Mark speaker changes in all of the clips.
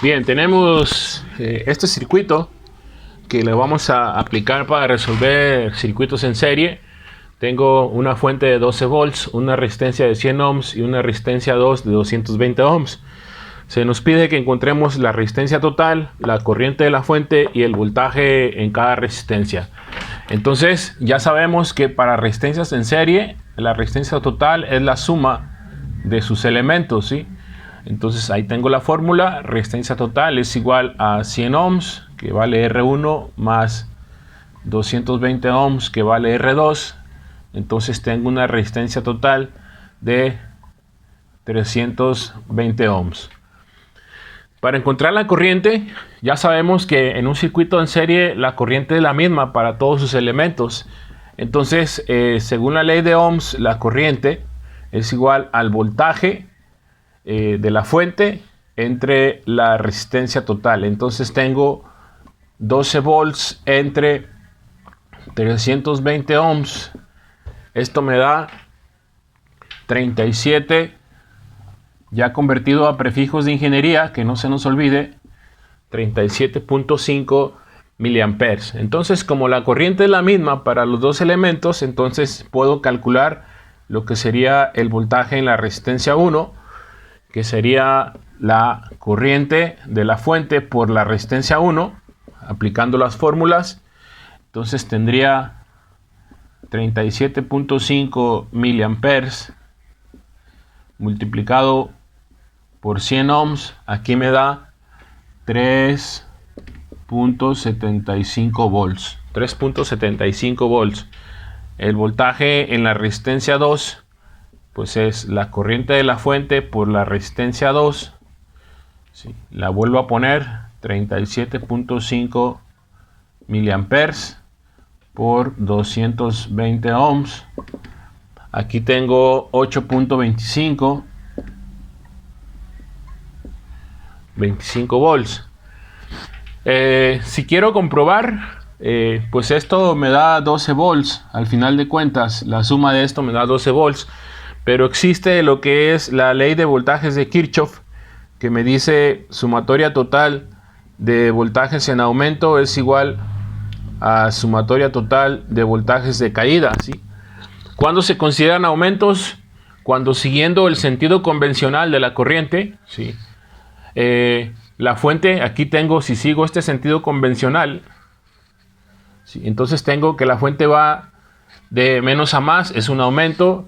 Speaker 1: Bien, tenemos este circuito que le vamos a aplicar para resolver circuitos en serie. Tengo una fuente de 12 volts, una resistencia de 100 ohms y una resistencia 2 de 220 ohms. Se nos pide que encontremos la resistencia total, la corriente de la fuente y el voltaje en cada resistencia. Entonces ya sabemos que para resistencias en serie, la resistencia total es la suma de sus elementos, ¿sí? Entonces ahí tengo la fórmula. Resistencia total es igual a 100 ohms, que vale R1, más 220 ohms, que vale R2. Entonces tengo una resistencia total de 320 ohms. Para encontrar la corriente, ya sabemos que en un circuito en serie la corriente es la misma para todos sus elementos. Entonces, según la ley de Ohms, la corriente es igual al voltaje de la fuente entre la resistencia total. Entonces tengo 12 volts entre 320 ohms. Esto me da 37, ya convertido a prefijos de ingeniería, que no se nos olvide, 37.5 miliamperes. Entonces, como la corriente es la misma para los dos elementos, entonces puedo calcular lo que sería el voltaje en la resistencia 1, que sería la corriente de la fuente por la resistencia 1, aplicando las fórmulas. Entonces tendría 37.5 miliamperes multiplicado por 100 ohms, aquí me da 3.75 volts. 3.75 volts. El voltaje en la resistencia 2, pues es la corriente de la fuente por la resistencia 2. Sí, la vuelvo a poner, 37.5 miliamperes por 220 ohms. Aquí tengo 8.25 volts. Si quiero comprobar, pues esto me da 12 volts. Al final de cuentas, la suma de esto me da 12 volts. Pero existe lo que es la ley de voltajes de Kirchhoff, que me dice sumatoria total de voltajes en aumento es igual a sumatoria total de voltajes de caída, ¿sí? ¿Cuándo se consideran aumentos? Cuando, siguiendo el sentido convencional de la corriente, ¿sí? La fuente, aquí tengo, si sigo este sentido convencional, ¿sí? Entonces tengo que la fuente va de menos a más, es un aumento.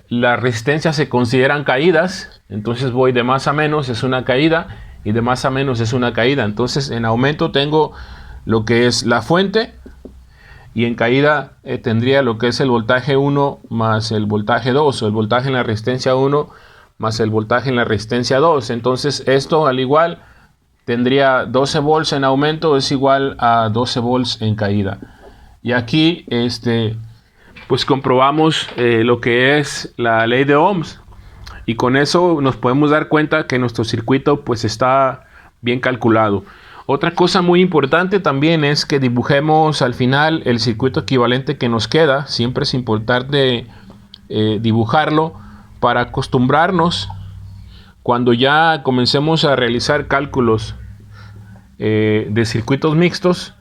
Speaker 1: Las resistencias se consideran caídas, entonces voy de más a menos, es una caída, y de más a menos es una caída. Entonces en aumento tengo lo que es la fuente, y en caída tendría lo que es el voltaje 1 más el voltaje 2, o el voltaje en la resistencia 1 más el voltaje en la resistencia 2. Entonces esto al igual tendría 12 volts en aumento es igual a 12 volts en caída. Y aquí pues comprobamos lo que es la ley de Ohms, y con eso nos podemos dar cuenta que nuestro circuito pues está bien calculado. Otra cosa muy importante también es que dibujemos al final el circuito equivalente que nos queda. Siempre es importante dibujarlo para acostumbrarnos cuando ya comencemos a realizar cálculos de circuitos mixtos,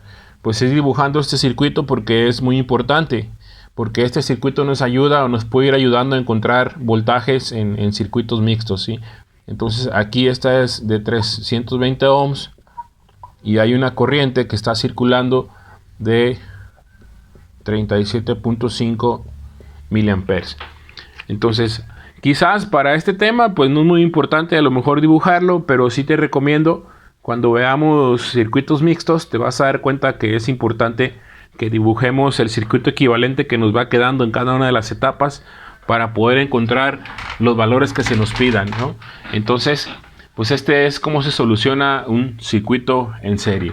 Speaker 1: pues ir dibujando este circuito, porque es muy importante, porque este circuito nos ayuda o nos puede ir ayudando a encontrar voltajes en circuitos mixtos, ¿sí? Entonces aquí esta es de 320 ohms y hay una corriente que está circulando de 37.5 miliamperes. Entonces quizás para este tema pues no es muy importante a lo mejor dibujarlo, pero sí te recomiendo, cuando veamos circuitos mixtos te vas a dar cuenta que es importante que dibujemos el circuito equivalente que nos va quedando en cada una de las etapas para poder encontrar los valores que se nos pidan, ¿no? Entonces, pues este es cómo se soluciona un circuito en serie.